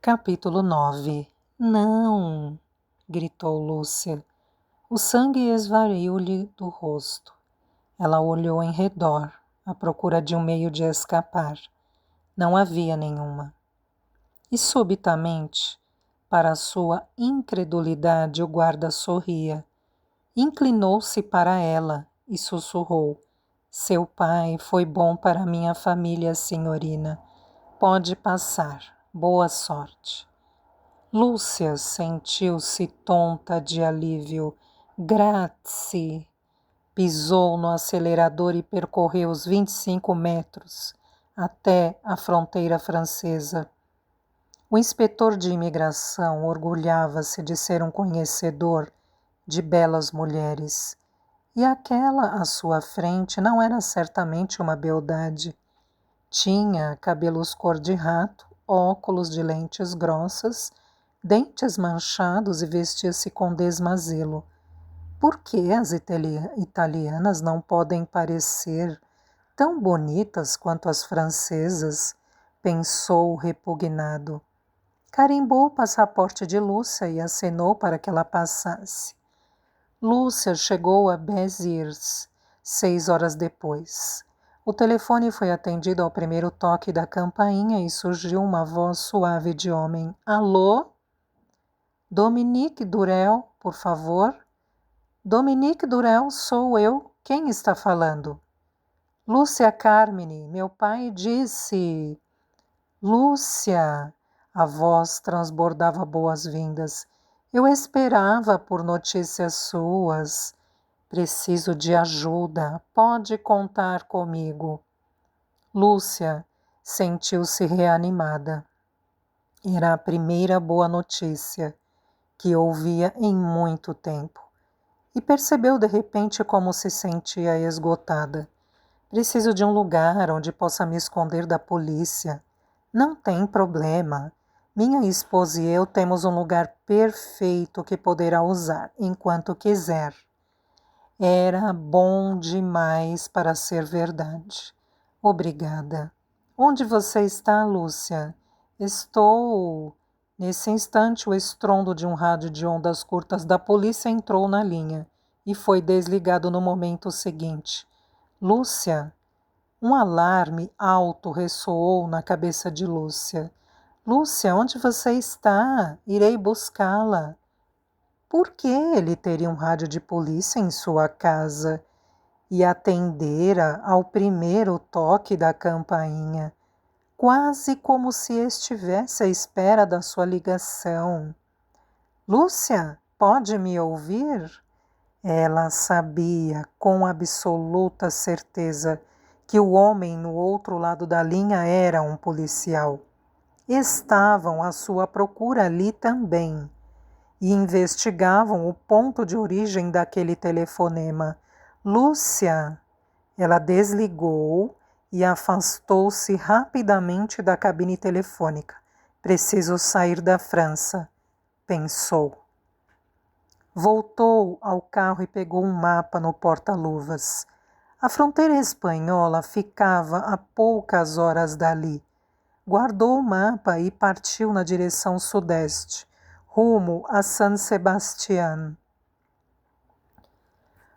Capítulo 9. Não! Gritou Lúcia. O sangue esvaiu-lhe do rosto. Ela olhou em redor, à procura de um meio de escapar. Não havia nenhuma. E subitamente, para sua incredulidade, o guarda sorria. Inclinou-se para ela e sussurrou: Seu pai foi bom para minha família, senhorina. Pode passar. Boa sorte. Lúcia sentiu-se tonta de alívio. Grazie! Pisou no acelerador e percorreu os 25 metros até a fronteira francesa. O inspetor de imigração orgulhava-se de ser um conhecedor de belas mulheres. E aquela à sua frente não era certamente uma beldade. Tinha cabelos cor de rato, óculos de lentes grossas, dentes manchados e vestia-se com desmazelo. Por que as italianas não podem parecer tão bonitas quanto as francesas? Pensou repugnado. Carimbou o passaporte de Lúcia e acenou para que ela passasse. Lúcia chegou a Béziers 6 horas depois. O telefone foi atendido ao primeiro toque da campainha e surgiu uma voz suave de homem. Alô? Dominique Durel, por favor? Dominique Durel, sou eu. Quem está falando? Lúcia Carmine, meu pai disse... Lúcia, a voz transbordava boas-vindas. Eu esperava por notícias suas. Preciso de ajuda. Pode contar comigo. Lúcia sentiu-se reanimada. Era a primeira boa notícia que ouvia em muito tempo. E percebeu de repente como se sentia esgotada. Preciso de um lugar onde possa me esconder da polícia. Não tem problema. Minha esposa e eu temos um lugar perfeito que poderá usar enquanto quiser. Era bom demais para ser verdade. Obrigada. Onde você está, Lúcia? Estou... Nesse instante, o estrondo de um rádio de ondas curtas da polícia entrou na linha e foi desligado no momento seguinte. Lúcia... Um alarme alto ressoou na cabeça de Lúcia. Lúcia, onde você está? Irei buscá-la. Por que ele teria um rádio de polícia em sua casa? E atendera ao primeiro toque da campainha, quase como se estivesse à espera da sua ligação. Lúcia, pode me ouvir? Ela sabia com absoluta certeza que o homem no outro lado da linha era um policial. Estavam à sua procura ali também e investigavam o ponto de origem daquele telefonema. Lúcia! Ela desligou e afastou-se rapidamente da cabine telefônica. Preciso sair da França, pensou. Voltou ao carro e pegou um mapa no porta-luvas. A fronteira espanhola ficava a poucas horas dali. Guardou o mapa e partiu na direção sudeste, rumo a San Sebastián.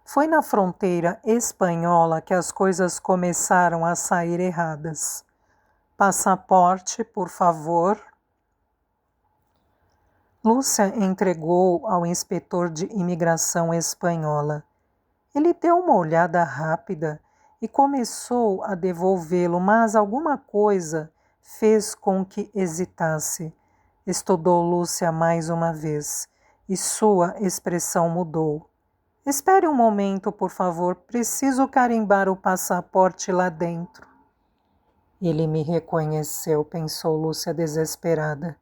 Foi na fronteira espanhola que as coisas começaram a sair erradas. Passaporte, por favor. Lúcia entregou ao inspetor de imigração espanhola. Ele deu uma olhada rápida e começou a devolvê-lo, mas alguma coisa fez com que hesitasse. Estudou Lúcia mais uma vez e sua expressão mudou. Espere um momento, por favor, preciso carimbar o passaporte lá dentro. Ele me reconheceu, pensou Lúcia desesperada.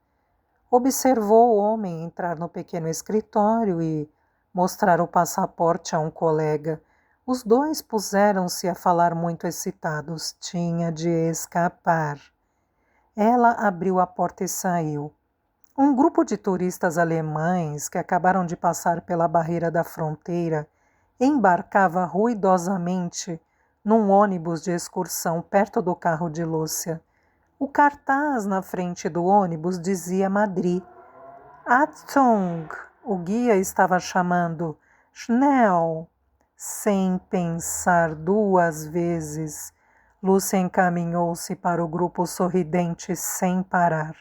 Observou o homem entrar no pequeno escritório e mostrar o passaporte a um colega. Os dois puseram-se a falar muito excitados. Tinha de escapar. Ela abriu a porta e saiu. Um grupo de turistas alemães que acabaram de passar pela barreira da fronteira embarcava ruidosamente num ônibus de excursão perto do carro de Lúcia. O cartaz na frente do ônibus dizia Madrid. Achtung! O guia estava chamando. Schnell! Sem pensar 2 vezes, Lúcia encaminhou-se para o grupo sorridente sem parar.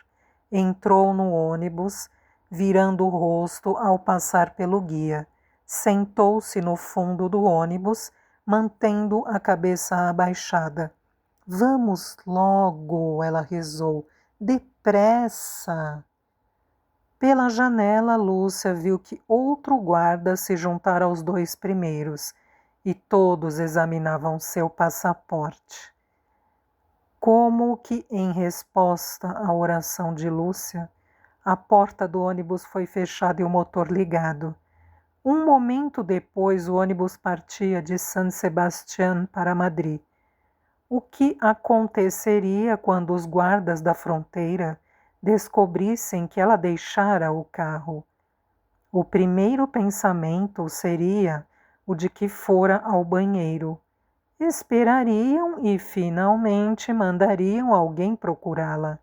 Entrou no ônibus, virando o rosto ao passar pelo guia. Sentou-se no fundo do ônibus, mantendo a cabeça abaixada. Vamos logo, ela rezou. Depressa! Pela janela, Lúcia viu que outro guarda se juntara aos 2 primeiros, e todos examinavam seu passaporte. Como que em resposta à oração de Lúcia, a porta do ônibus foi fechada e o motor ligado. Um momento depois, o ônibus partia de San Sebastián para Madrid. O que aconteceria quando os guardas da fronteira descobrissem que ela deixara o carro? O primeiro pensamento seria o de que fora ao banheiro. Esperariam e finalmente mandariam alguém procurá-la.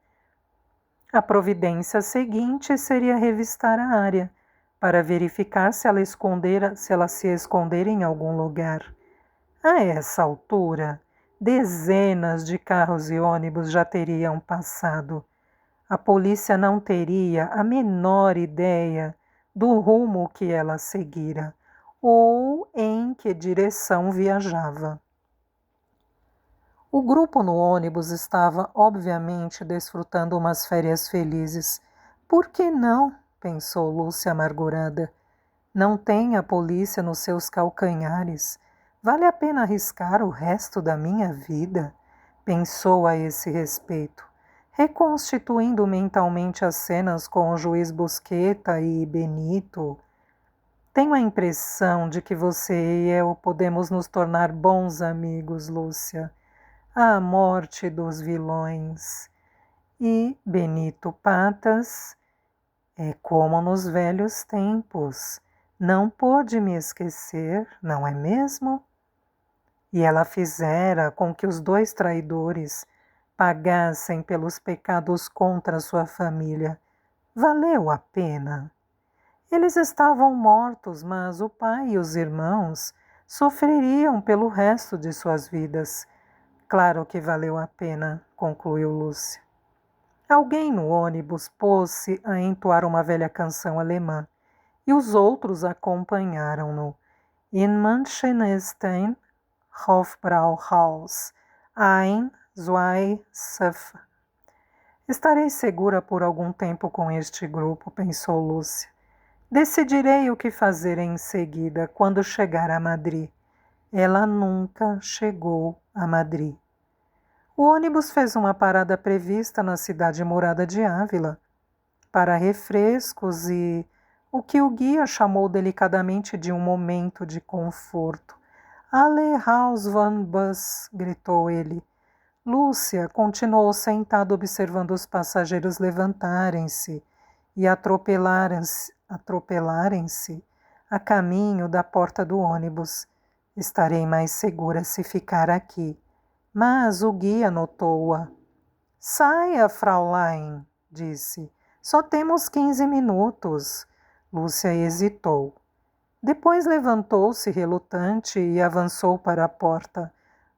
A providência seguinte seria revistar a área, para verificar se ela se escondera em algum lugar. A essa altura, dezenas de carros e ônibus já teriam passado. A polícia não teria a menor ideia do rumo que ela seguira ou em que direção viajava. O grupo no ônibus estava, obviamente, desfrutando umas férias felizes. Por que não? Pensou Lúcia amargurada. Não tem a polícia nos seus calcanhares. Vale a pena arriscar o resto da minha vida? Pensou a esse respeito, reconstituindo mentalmente as cenas com o juiz Busqueta e Benito. Tenho a impressão de que você e eu podemos nos tornar bons amigos, Lúcia. A morte dos vilões. E Benito Patas é como nos velhos tempos. Não pôde me esquecer, não é mesmo? E ela fizera com que os 2 traidores pagassem pelos pecados contra sua família. Valeu a pena. Eles estavam mortos, mas o pai e os irmãos sofreriam pelo resto de suas vidas. Claro que valeu a pena, concluiu Lúcia. Alguém no ônibus pôs-se a entoar uma velha canção alemã, e os outros acompanharam-no. In München ist ein Hofbrauhaus, ein, zwei, sef. Estarei segura por algum tempo com este grupo, pensou Lúcia. Decidirei o que fazer em seguida, quando chegar a Madrid. Ela nunca chegou a Madrid. O ônibus fez uma parada prevista na cidade murada de Ávila, para refrescos e o que o guia chamou delicadamente de um momento de conforto. Alle Haus von Bus, gritou ele. Lúcia continuou sentada observando os passageiros levantarem-se e atropelarem-se a caminho da porta do ônibus. Estarei mais segura se ficar aqui. Mas o guia notou-a. Saia, Fraulein, disse. Só temos 15 minutos. Lúcia hesitou. Depois levantou-se relutante e avançou para a porta.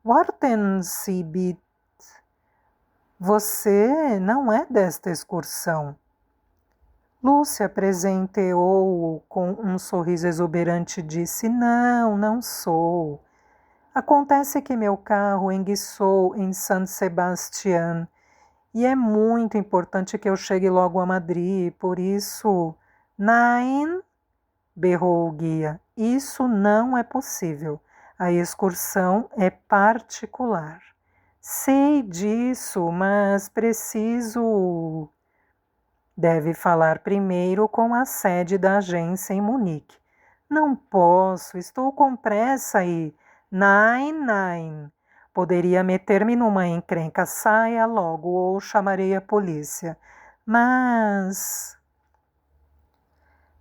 Warten Sie bitte. Você não é desta excursão. Lúcia presenteou-o com um sorriso exuberante e disse, não sou. Acontece que meu carro enguiçou em San Sebastián e é muito importante que eu chegue logo a Madrid, por isso... Nein, berrou o guia, isso não é possível. A excursão é particular. Sei disso, mas preciso... Deve falar primeiro com a sede da agência em Munique. Não posso, estou com pressa e... Nein. Poderia meter-me numa encrenca. Saia logo ou chamarei a polícia. Mas...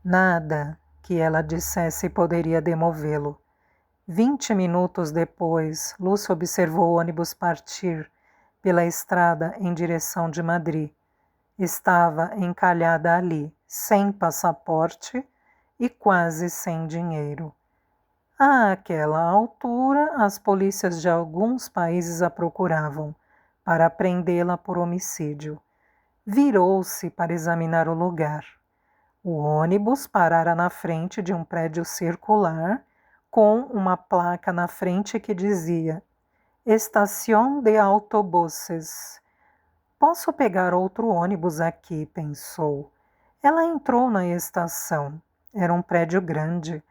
Nada que ela dissesse poderia demovê-lo. 20 minutos depois, Lúcia observou o ônibus partir, pela estrada em direção de Madrid. Estava encalhada ali, sem passaporte e quase sem dinheiro. Àquela altura, as polícias de alguns países a procuravam para prendê-la por homicídio. Virou-se para examinar o lugar. O ônibus parara na frente de um prédio circular com uma placa na frente que dizia Estação de Autobuses. Posso pegar outro ônibus aqui, pensou. Ela entrou na estação. Era um prédio grande,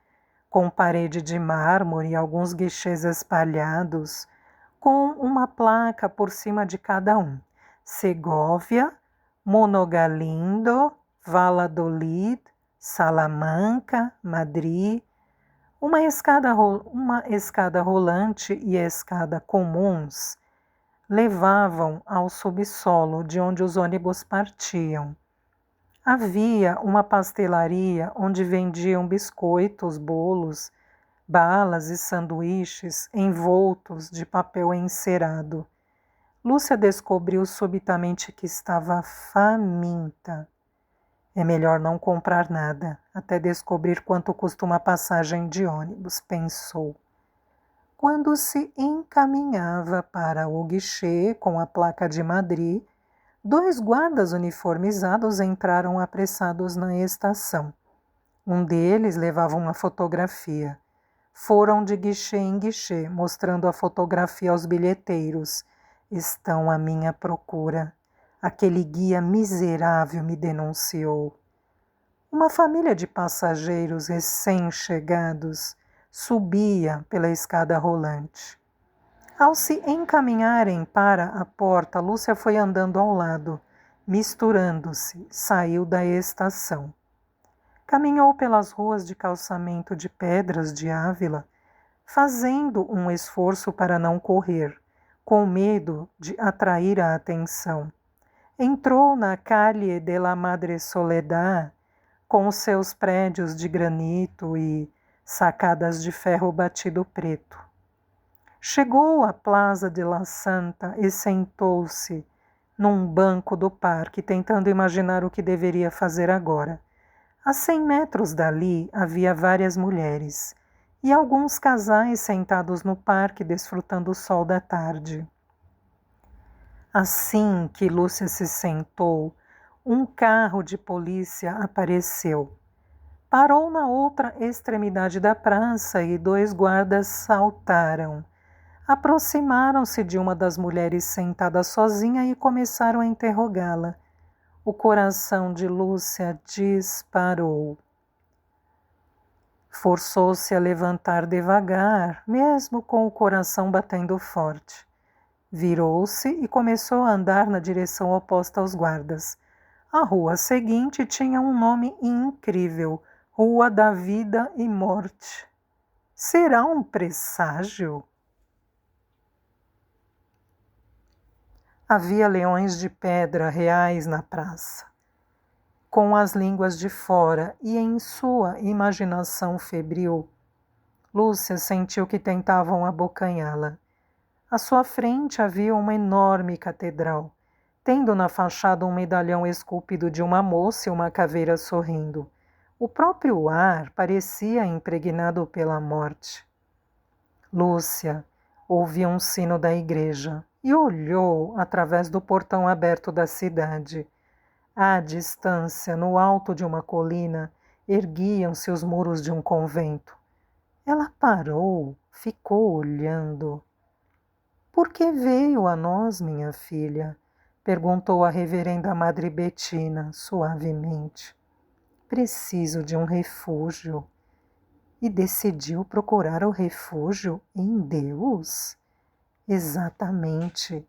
com parede de mármore e alguns guichês espalhados, com uma placa por cima de cada um. Segóvia, Monogalindo, Valladolid, Salamanca, Madrid. Uma escada rolante e a escada comuns levavam ao subsolo de onde os ônibus partiam. Havia uma pastelaria onde vendiam biscoitos, bolos, balas e sanduíches envoltos de papel encerado. Lúcia descobriu subitamente que estava faminta. É melhor não comprar nada, até descobrir quanto custa uma passagem de ônibus, pensou. Quando se encaminhava para o guichê com a placa de Madrid, 2 guardas uniformizados entraram apressados na estação. Um deles levava uma fotografia. Foram de guichê em guichê, mostrando a fotografia aos bilheteiros. Estão à minha procura. Aquele guia miserável me denunciou. Uma família de passageiros recém-chegados subia pela escada rolante. Ao se encaminharem para a porta, Lúcia foi andando ao lado, misturando-se, saiu da estação. Caminhou pelas ruas de calçamento de pedras de Ávila, fazendo um esforço para não correr, com medo de atrair a atenção. Entrou na Calle de la Madre Soledad, com seus prédios de granito e sacadas de ferro batido preto. Chegou à Plaza de la Santa e sentou-se num banco do parque, tentando imaginar o que deveria fazer agora. A 100 metros dali havia várias mulheres e alguns casais sentados no parque desfrutando o sol da tarde. Assim que Lúcia se sentou, um carro de polícia apareceu. Parou na outra extremidade da praça e 2 guardas saltaram. Aproximaram-se de uma das mulheres sentada sozinha e começaram a interrogá-la. O coração de Lúcia disparou. Forçou-se a levantar devagar, mesmo com o coração batendo forte. Virou-se e começou a andar na direção oposta aos guardas. A rua seguinte tinha um nome incrível, Rua da Vida e Morte. Será um presságio? Havia leões de pedra reais na praça, com as línguas de fora, e em sua imaginação febril, Lúcia sentiu que tentavam abocanhá-la. À sua frente havia uma enorme catedral, tendo na fachada um medalhão esculpido de uma moça e uma caveira sorrindo. O próprio ar parecia impregnado pela morte. Lúcia ouviu um sino da igreja e olhou através do portão aberto da cidade. À distância, no alto de uma colina, erguiam-se os muros de um convento. Ela parou, ficou olhando. Por que veio a nós, minha filha? Perguntou a reverenda Madre Bettina, suavemente. Preciso de um refúgio. E decidiu procurar o refúgio em Deus? Exatamente.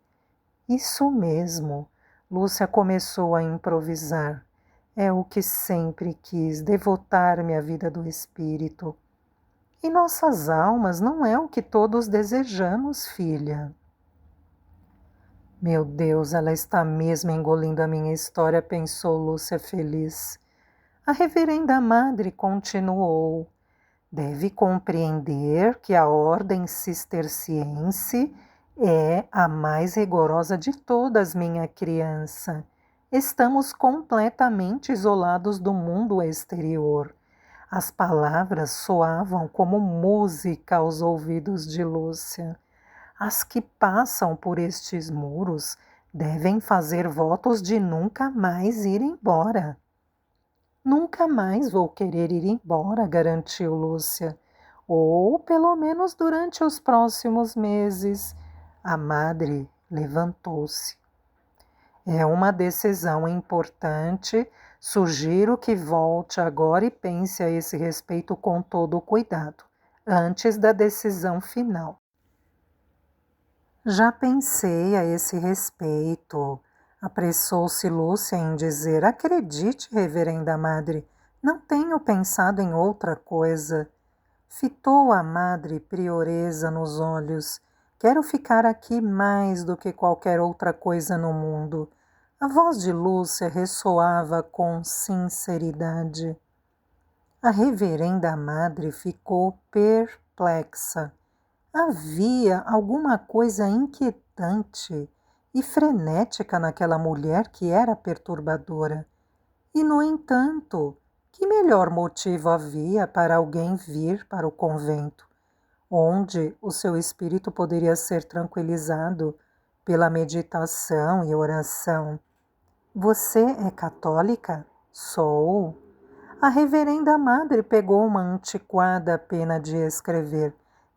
Isso mesmo. Lúcia começou a improvisar. É o que sempre quis, devotar-me à vida do espírito. E nossas almas não é o que todos desejamos, filha. Meu Deus, ela está mesmo engolindo a minha história, pensou Lúcia feliz. A reverenda madre continuou. Deve compreender que a ordem cisterciense É a mais rigorosa de todas, minha criança. Estamos completamente isolados do mundo exterior. As palavras soavam como música aos ouvidos de Lúcia. As que passam por estes muros devem fazer votos de nunca mais ir embora. Nunca mais vou querer ir embora, garantiu Lúcia. Ou pelo menos durante os próximos meses. A madre levantou-se. É uma decisão importante. Sugiro que volte agora e pense a esse respeito com todo o cuidado, antes da decisão final. Já pensei a esse respeito, apressou-se Lúcia em dizer. Acredite, reverenda madre, não tenho pensado em outra coisa. Fitou a madre prioresa nos olhos. Quero ficar aqui mais do que qualquer outra coisa no mundo. A voz de Lúcia ressoava com sinceridade. A reverenda madre ficou perplexa. Havia alguma coisa inquietante e frenética naquela mulher que era perturbadora. E, no entanto, que melhor motivo havia para alguém vir para o convento, onde o seu espírito poderia ser tranquilizado pela meditação e oração? Você é católica? Sou. A reverenda madre pegou uma antiquada pena de escrever.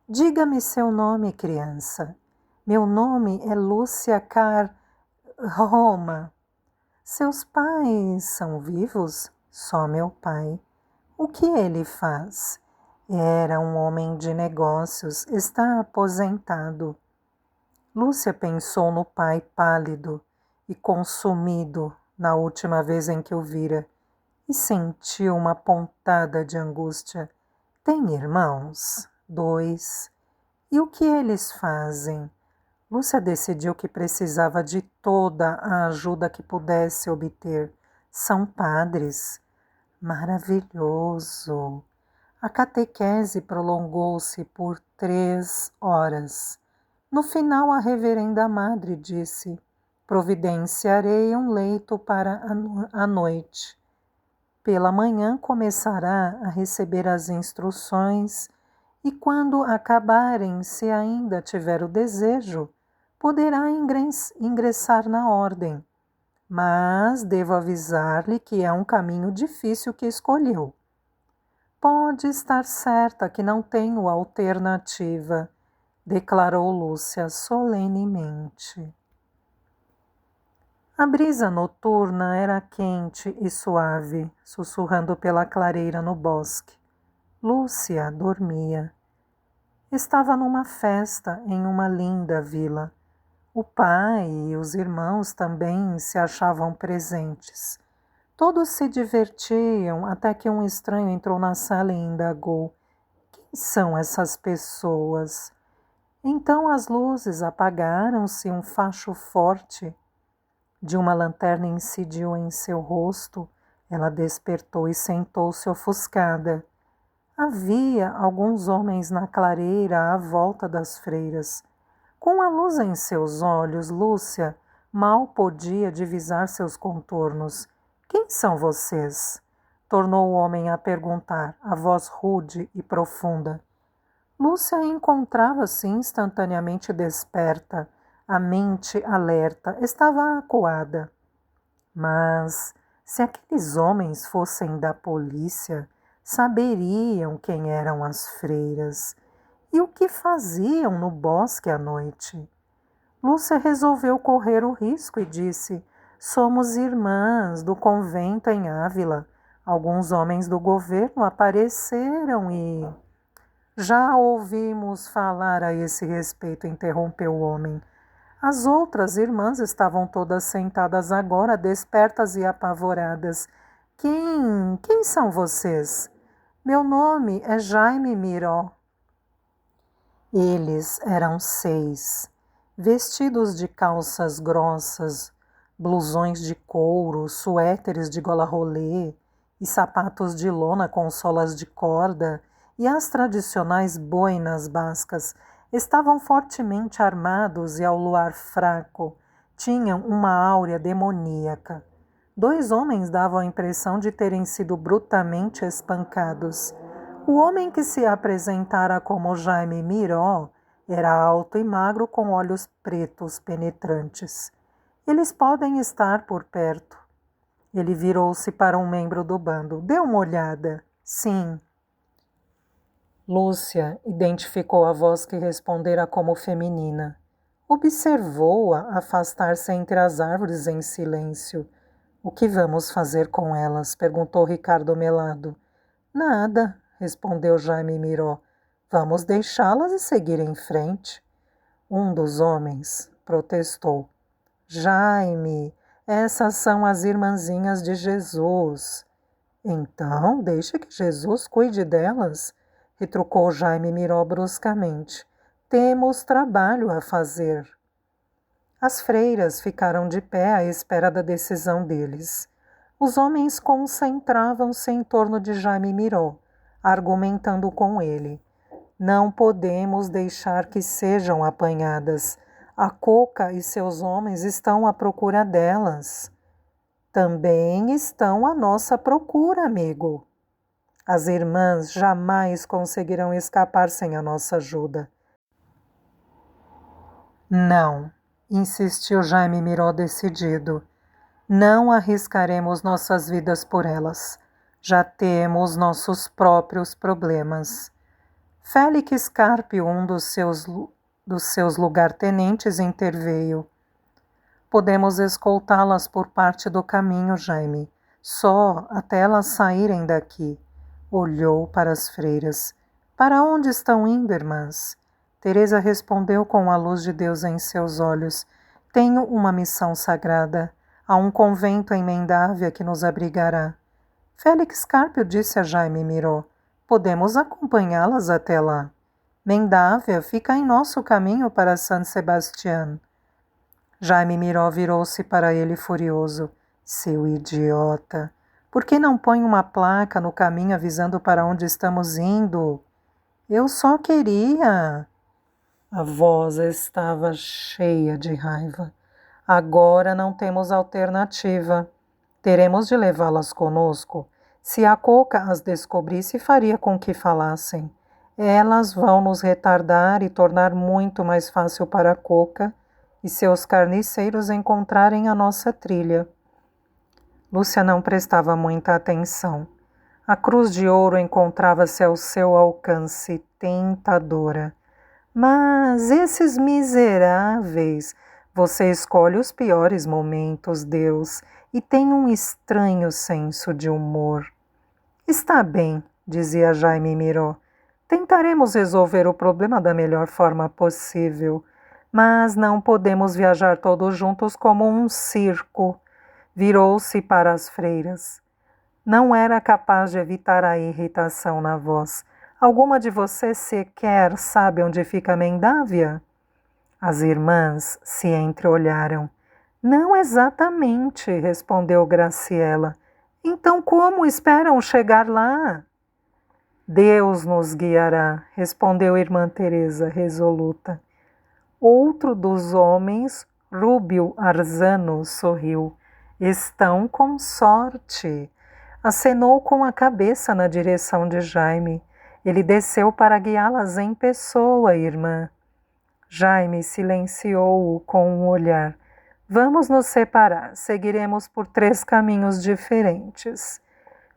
Diga-me seu nome, criança. Meu nome é Lúcia Roma. Seus pais são vivos? Só meu pai. O que ele faz? Era um homem de negócios, está aposentado. Lúcia pensou no pai pálido e consumido na última vez em que o vira e sentiu uma pontada de angústia. Tem irmãos? 2. E o que eles fazem? Lúcia decidiu que precisava de toda a ajuda que pudesse obter. São padres. Maravilhoso! A catequese prolongou-se por 3 horas. No final, a reverenda madre disse: providenciarei um leito para a noite. Pela manhã começará a receber as instruções e quando acabarem, se ainda tiver o desejo, poderá ingressar na ordem. Mas devo avisar-lhe que é um caminho difícil que escolheu. Pode estar certa que não tenho alternativa, declarou Lúcia solenemente. A brisa noturna era quente e suave, sussurrando pela clareira no bosque. Lúcia dormia. Estava numa festa em uma linda vila. O pai e os irmãos também se achavam presentes. Todos se divertiam até que um estranho entrou na sala e indagou: quem são essas pessoas? Então as luzes apagaram-se, um facho forte de uma lanterna incidiu em seu rosto. Ela despertou e sentou-se ofuscada. Havia alguns homens na clareira à volta das freiras. Com a luz em seus olhos, Lúcia mal podia divisar seus contornos. Quem são vocês? Tornou o homem a perguntar, a voz rude e profunda. Lúcia encontrava-se instantaneamente desperta, a mente alerta, estava acuada. Mas, se aqueles homens fossem da polícia, saberiam quem eram as freiras e o que faziam no bosque à noite. Lúcia resolveu correr o risco e disse: somos irmãs do convento em Ávila. Alguns homens do governo apareceram e... Já ouvimos falar a esse respeito, interrompeu o homem. As outras irmãs estavam todas sentadas agora, despertas e apavoradas. Quem são vocês? Meu nome é Jaime Miró. Eles eram 6, vestidos de calças grossas, blusões de couro, suéteres de gola rolê e sapatos de lona com solas de corda e as tradicionais boinas bascas. Estavam fortemente armados e, ao luar fraco, tinham uma áurea demoníaca. 2 homens davam a impressão de terem sido brutalmente espancados. O homem que se apresentara como Jaime Miró era alto e magro, com olhos pretos penetrantes. Eles podem estar por perto. Ele virou-se para um membro do bando. Dê uma olhada. Sim. Lúcia identificou a voz que respondera como feminina. Observou-a afastar-se entre as árvores em silêncio. O que vamos fazer com elas? Perguntou Ricardo Melado. Nada, respondeu Jaime Miró. Vamos deixá-las e seguir em frente. Um dos homens protestou. Jaime, essas são as irmãzinhas de Jesus. Então, deixe que Jesus cuide delas, retrucou Jaime Miró bruscamente. Temos trabalho a fazer. As freiras ficaram de pé à espera da decisão deles. Os homens concentravam-se em torno de Jaime Miró, argumentando com ele. Não podemos deixar que sejam apanhadas. A Coca e seus homens estão à procura delas. Também estão à nossa procura, amigo. As irmãs jamais conseguirão escapar sem a nossa ajuda. Não, insistiu Jaime Miró decidido. Não arriscaremos nossas vidas por elas. Já temos nossos próprios problemas. Félix Carpio, um dos seus lugartenentes, interveio. Podemos escoltá-las por parte do caminho, Jaime, só até elas saírem daqui. Olhou para as freiras. Para onde estão indo, irmãs? Teresa respondeu com a luz de Deus em seus olhos. Tenho uma missão sagrada. Há um convento em Mendávia que nos abrigará. Félix Carpio disse a Jaime Miró. Podemos acompanhá-las até lá. Mendávia fica em nosso caminho para San Sebastián. Jaime Miró virou-se para ele furioso. Seu idiota! Por que não põe uma placa no caminho avisando para onde estamos indo? Eu só queria... A voz estava cheia de raiva. Agora não temos alternativa. Teremos de levá-las conosco. Se a Coca as descobrisse, faria com que falassem. Elas vão nos retardar e tornar muito mais fácil para a Coca e seus carniceiros encontrarem a nossa trilha. Lúcia não prestava muita atenção. A cruz de ouro encontrava-se ao seu alcance, tentadora. Mas esses miseráveis... Você escolhe os piores momentos, Deus, e tem um estranho senso de humor. Está bem, dizia Jaime Miró. Tentaremos resolver o problema da melhor forma possível, mas não podemos viajar todos juntos como um circo. Virou-se para as freiras. Não era capaz de evitar a irritação na voz. Alguma de vocês sequer sabe onde fica Mendávia? As irmãs se entreolharam. Não exatamente, respondeu Graciela. Então como esperam chegar lá? Deus nos guiará, respondeu irmã Teresa, resoluta. Outro dos homens, Rúbio Arzano, sorriu. Estão com sorte. Acenou com a cabeça na direção de Jaime. Ele desceu para guiá-las em pessoa, irmã. Jaime silenciou-o com um olhar. Vamos nos separar. Seguiremos por 3 caminhos diferentes.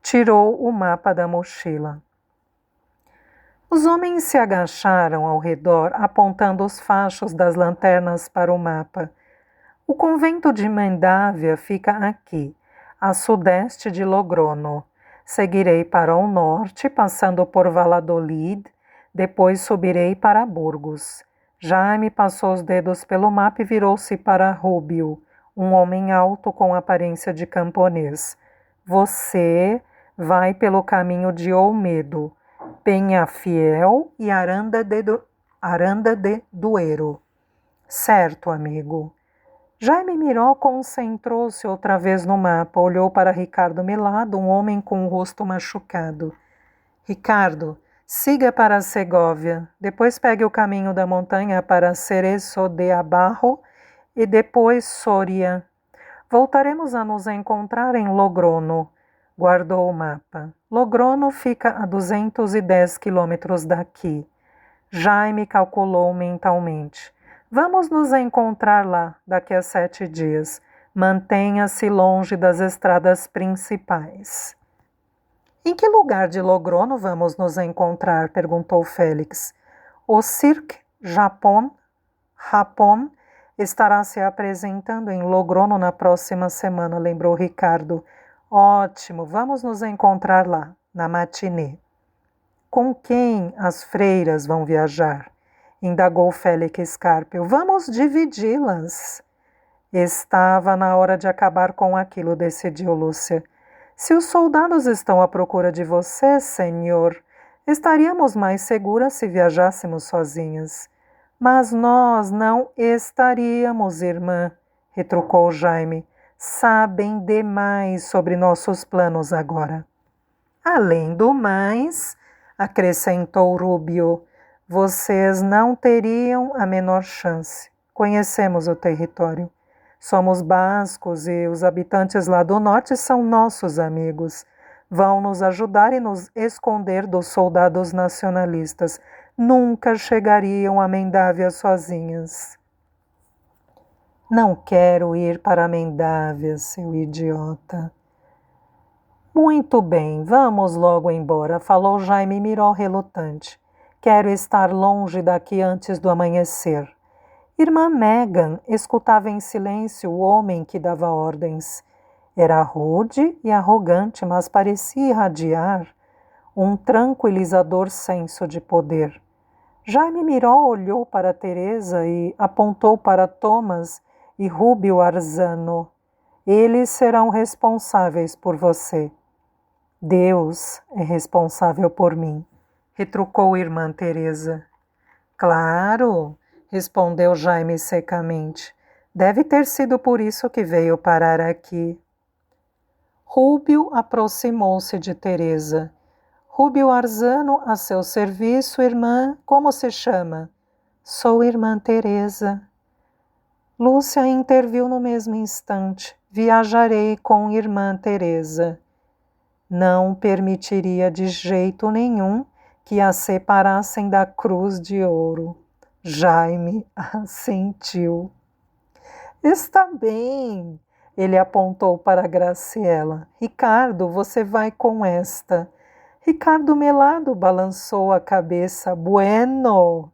Tirou o mapa da mochila. Os homens se agacharam ao redor, apontando os fachos das lanternas para o mapa. O convento de Mendávia fica aqui, a sudeste de Logrono. Seguirei para o norte, passando por Valladolid, depois subirei para Burgos. Jaime passou os dedos pelo mapa e virou-se para Rubio, um homem alto com aparência de camponês. Você vai pelo caminho de Olmedo, Penhafiel e Aranda de Duero. Certo, amigo. Jaime Miró concentrou-se outra vez no mapa, olhou para Ricardo Melado, um homem com o rosto machucado. Ricardo, Siga para Segóvia, depois pegue o caminho da montanha para Cerezo de Abarro e depois Soria. Voltaremos a nos encontrar em Logrono. Guardou o mapa. Logrono fica a 210 quilômetros daqui. Jaime calculou mentalmente. Vamos nos encontrar lá daqui a 7 dias. Mantenha-se longe das estradas principais. Em que lugar de Logrono vamos nos encontrar? Perguntou Félix. O Cirque Japon estará se apresentando em Logrono na próxima semana, lembrou Ricardo. Ótimo, vamos nos encontrar lá, na matinê. Com quem as freiras vão viajar? Indagou Félix Carpio. Vamos dividi-las. Estava na hora de acabar com aquilo, decidiu Lúcia. Se os soldados estão à procura de você, senhor, estaríamos mais seguras se viajássemos sozinhas. Mas nós não estaríamos, irmã, retrucou Jaime. Sabem demais sobre nossos planos agora. Além do mais, acrescentou Rubio, vocês não teriam a menor chance. Conhecemos o território. Somos bascos e os habitantes lá do norte são nossos amigos. Vão nos ajudar e nos esconder dos soldados nacionalistas. Nunca chegariam a Mendávia sozinhas. Não quero ir para Mendávia, seu idiota. Muito bem, vamos logo embora, falou Jaime Miró relutante. Quero estar longe daqui antes do amanhecer. Irmã Megan escutava em silêncio o homem que dava ordens. Era rude e arrogante, mas parecia irradiar um tranquilizador senso de poder. Jaime Miró olhou para Teresa e apontou para Thomas e Rubio Arzano. Eles serão responsáveis por você. Deus é responsável por mim, retrucou irmã Teresa. Claro, respondeu Jaime secamente. Deve ter sido por isso que veio parar aqui. Rubio aproximou-se de Teresa. Rubio Arzano, a seu serviço, irmã. Como se chama? Sou irmã Teresa. Lúcia interviu no mesmo instante. Viajarei com irmã Teresa. Não permitiria de jeito nenhum que a separassem da Cruz de Ouro. Jaime assentiu. Está bem, ele apontou para Graciela. Ricardo, você vai com esta. Ricardo Melado balançou a cabeça. Bueno!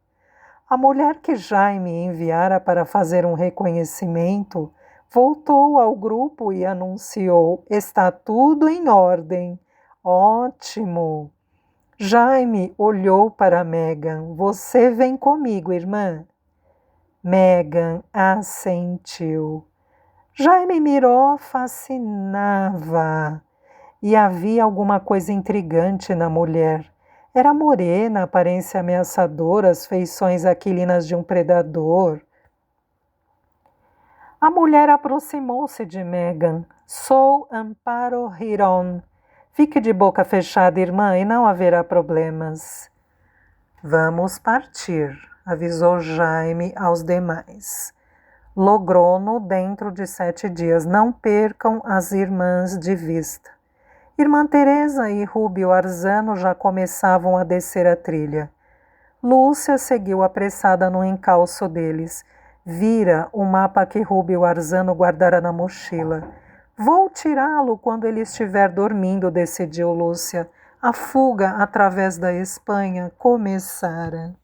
A mulher que Jaime enviara para fazer um reconhecimento voltou ao grupo e anunciou: está tudo em ordem. Ótimo! Jaime olhou para Megan. Você vem comigo, irmã? Megan assentiu. Jaime Miró fascinava e havia alguma coisa intrigante na mulher. Era morena, aparência ameaçadora, as feições aquilinas de um predador. A mulher aproximou-se de Megan. Sou Amparo Hirón. Fique de boca fechada, irmã, e não haverá problemas. Vamos partir, avisou Jaime aos demais. Logrono dentro de 7 dias. Não percam as irmãs de vista. Irmã Teresa e Rubio Arzano já começavam a descer a trilha. Lúcia seguiu apressada no encalço deles. Vira o mapa que Rubio Arzano guardara na mochila. Vou tirá-lo quando ele estiver dormindo, decidiu Lúcia. A fuga através da Espanha começara.